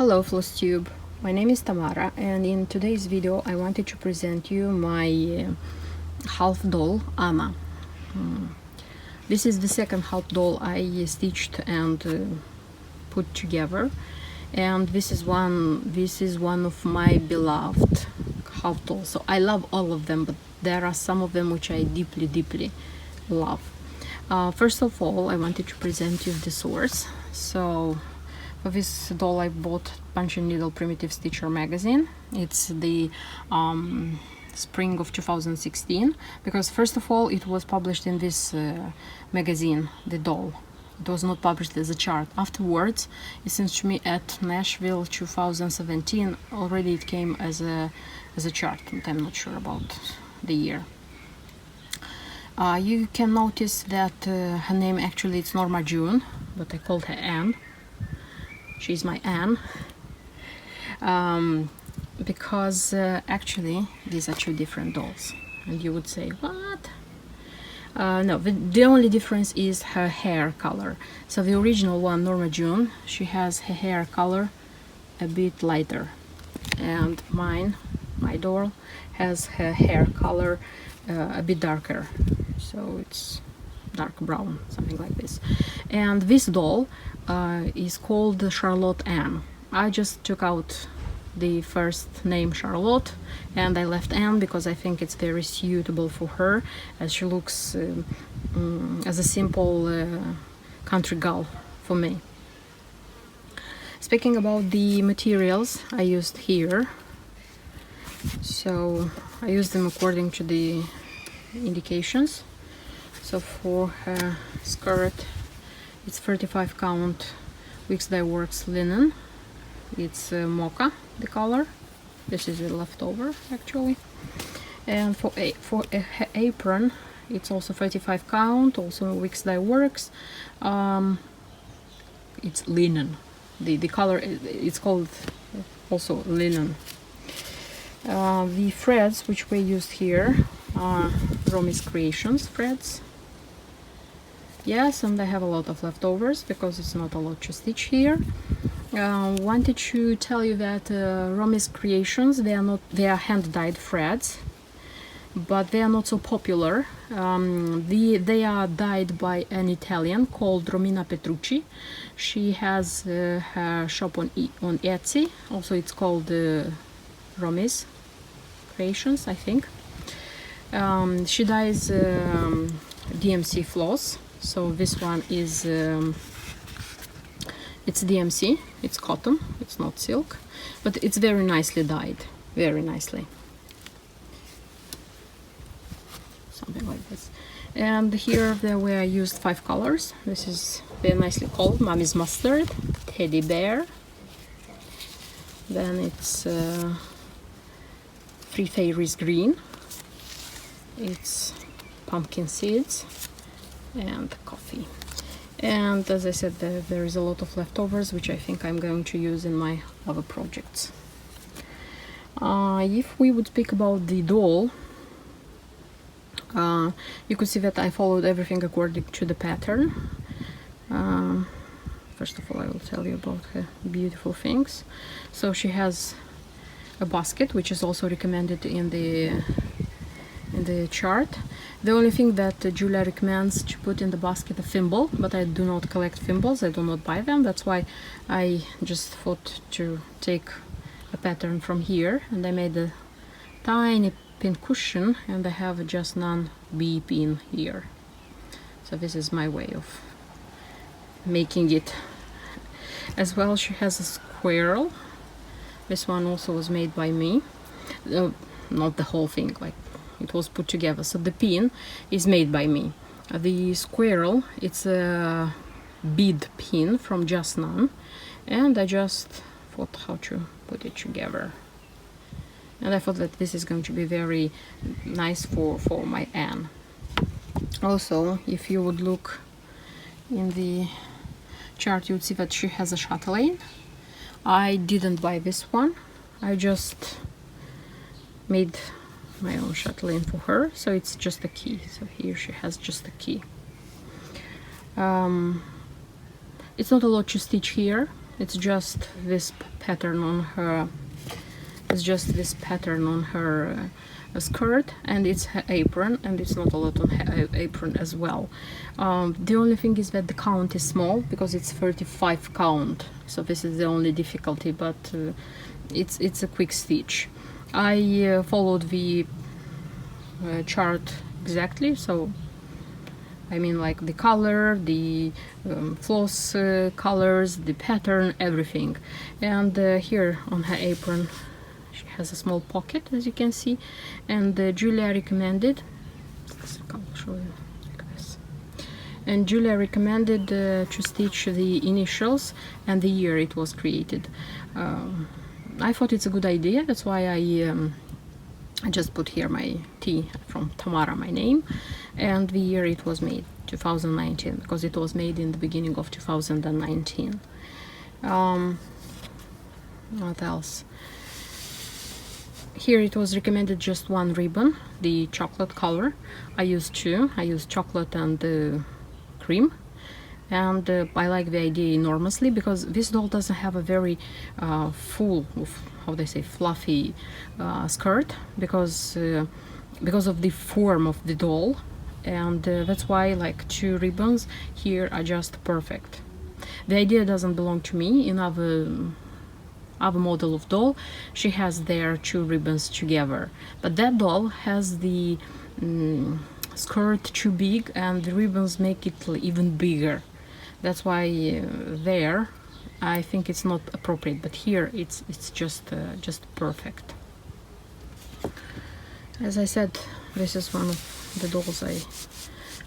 Hello Flosstube, my name is Tamara, and in today's video I wanted to present you my half doll Anna. This is the second half doll I stitched and put together, and this is one of my beloved half dolls. So I love all of them, but there are some of them which I deeply love. First of all, I wanted to present you the source. So for this doll I bought Punch and Needle Primitive Stitcher magazine. It's the spring of 2016, because first of all it was published in this magazine, the doll. It was not published as a chart. Afterwards, it seems to me at Nashville 2017 already it came as a chart, and I'm not sure about the year. You can notice that her name actually it's Norma June, but I called her Anne. She's my Anne, because actually these are two different dolls, and you would say what? No, the only difference is her hair color. So the original one, Norma June, she has her hair color a bit lighter, and my doll has her hair color a bit darker, so it's dark brown, something like this. And this doll is called Charlotte Anne. I just took out the first name Charlotte and I left Anne because I think it's very suitable for her, as she looks as a simple country girl for me. Speaking about the materials I used here, so I used them according to the indications. So for her skirt, it's 35 count Wix Dye Works linen. It's mocha, the color. This is a leftover actually. And for a apron, it's also 35 count, also Wix Dye Works. It's linen. The color it's called also linen. The threads which we used here are Romy's Creations threads. Yes, and I have a lot of leftovers because it's not a lot to stitch here. Wanted to tell you that Romy's Creations, they are hand-dyed threads, but they are not so popular. They are dyed by an Italian called Romina Petrucci. She has her shop on Etsy. Also, it's called Romy's Creations, I think. She dyes DMC floss. So this one is it's DMC, it's cotton, it's not silk, but it's very nicely dyed, very nicely, something like this. And here there were used 5 colors. This is very nicely called Mommy's Mustard, Teddy Bear, then it's Three Fairies Green, it's Pumpkin Seeds, and coffee. And as I said, there is a lot of leftovers which I think I'm going to use in my other projects. If we would speak about the doll, you could see that I followed everything according to the pattern. First of all, I will tell you about her beautiful things. So she has a basket, which is also recommended in the chart. The only thing that Julia recommends to put in the basket a thimble, but I do not collect thimbles, I do not buy them. That's why I just thought to take a pattern from here, and I made a tiny pin cushion, and I have a Just None bee pin here. So this is my way of making it. As well, she has a squirrel. This one also was made by me. Not the whole thing, like it was put together. So the pin is made by me. The squirrel, it's a bead pin from Just None, and I just thought how to put it together. And I thought that this is going to be very nice for my Anne. Also, if you would look in the chart, you would see that she has a chatelaine. I didn't buy this one. I just made my own chatelaine for her, so it's just a key. So here she has just a key. It's not a lot to stitch here, It's just this pattern on her. It's just this pattern on her skirt, and it's her apron, and it's not a lot on her apron as well. The only thing is that the count is small because it's 35 count, so this is the only difficulty, but it's a quick stitch. I followed the chart exactly, so I mean like the color, the floss colors, the pattern, everything. And here on her apron she has a small pocket, as you can see, and Julia recommended, I'll show you like this. And Julia recommended to stitch the initials and the year it was created. I thought it's a good idea, that's why I just put here my T from Tamara, my name, and the year it was made, 2019, because it was made in the beginning of 2019. What else? Here it was recommended just one ribbon, the chocolate color. I used two. I used chocolate and cream, and I like the idea enormously because this doll doesn't have a very full, how they say, fluffy skirt because of the form of the doll, and that's why like two ribbons here are just perfect. The idea doesn't belong to me. In other model of doll, she has their two ribbons together, but that doll has the skirt too big and the ribbons make it even bigger. That's why there I think it's not appropriate, but here it's just perfect. As I said, this is one of the dolls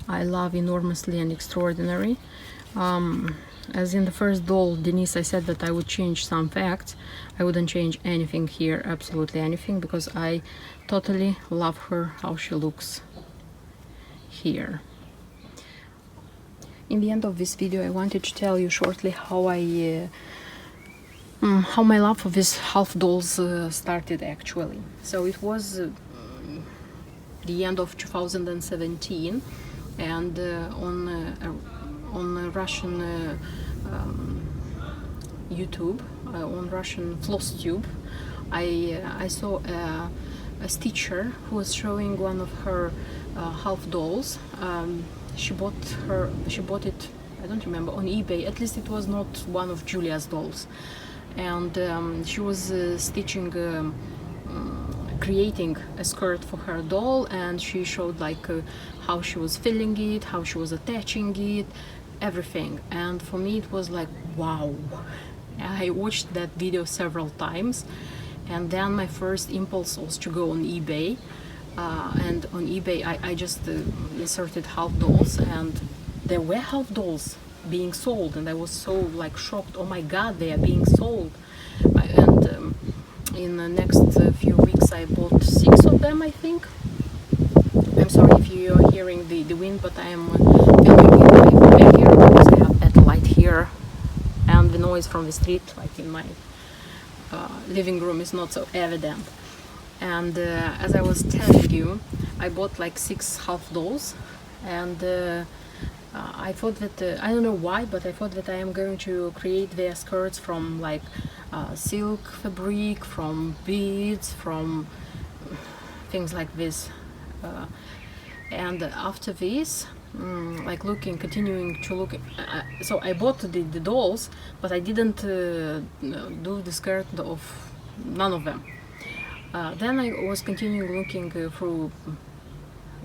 I love enormously and extraordinary. As in the first doll, Denise, I said that I would change some facts. I wouldn't change anything here, absolutely anything, because I totally love her, how she looks here. In the end of this video, I wanted to tell you shortly how my love for these half dolls started actually. So it was the end of 2017, and on Russian YouTube, on Russian Flosstube, I saw a stitcher who was showing one of her half dolls. She bought it, I don't remember, on eBay. At least it was not one of Julia's dolls, and she was stitching, creating a skirt for her doll, and she showed like how she was filling it, how she was attaching it, everything. And for me it was like, wow. I watched that video several times, and then my first impulse was to go on eBay, and on eBay I just inserted half dolls, and there were half dolls being sold, and I was so like shocked. Oh my god, they are being sold. And in the next few weeks I bought 6 of them, I think. I'm sorry if you're hearing the wind, but I am filming in my backyard because I have that light here, and the noise from the street, like in my living room, is not so evident. And as I was telling you, I bought like 6 half dolls, and I thought that, I don't know why, but I thought that I am going to create their skirts from like silk fabric, from beads, from things like this. And after this, like continuing to look, so I bought the dolls, but I didn't do the skirt of none of them. Then I was continuing looking through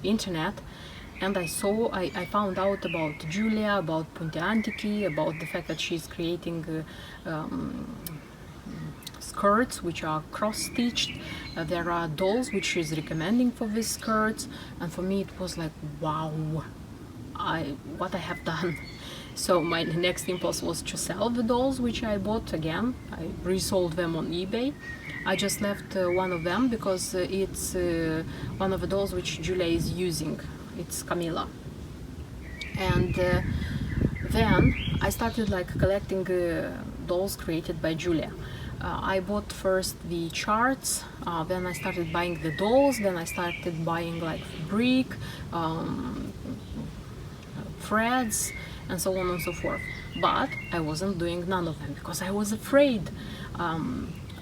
internet, and I found out about Julia, about Punte Antichi, about the fact that she's creating skirts which are cross-stitched. There are dolls which she's recommending for these skirts, and for me it was like, wow, what I have done. So my next impulse was to sell the dolls which I bought again. I resold them on eBay. I just left one of them because it's one of the dolls which Julia is using. It's Camilla. And then I started like collecting dolls created by Julia. I bought first the charts, then I started buying the dolls, then I started buying like brick, threads and so on and so forth. But I wasn't doing none of them because I was afraid.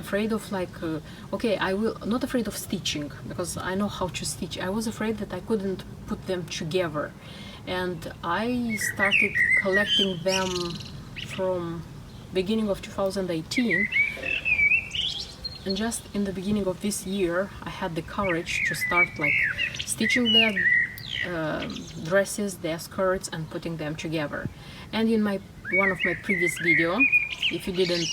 Afraid of like, okay, I will not afraid of stitching because I know how to stitch. I was afraid that I couldn't put them together, and I started collecting them from beginning of 2018, and just in the beginning of this year I had the courage to start like stitching their dresses, their skirts, and putting them together. And in one of my previous video, if you didn't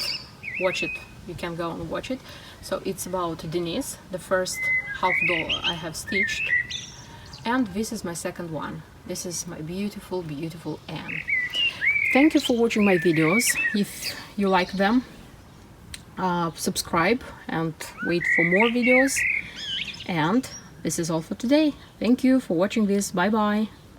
watch it, you can go and watch it. So it's about Denise, the first half doll I have stitched, and this is my second one. This is my beautiful, beautiful Anne. Thank you for watching my videos. If you like them, subscribe and wait for more videos. And this is all for today. Thank you for watching this. Bye bye.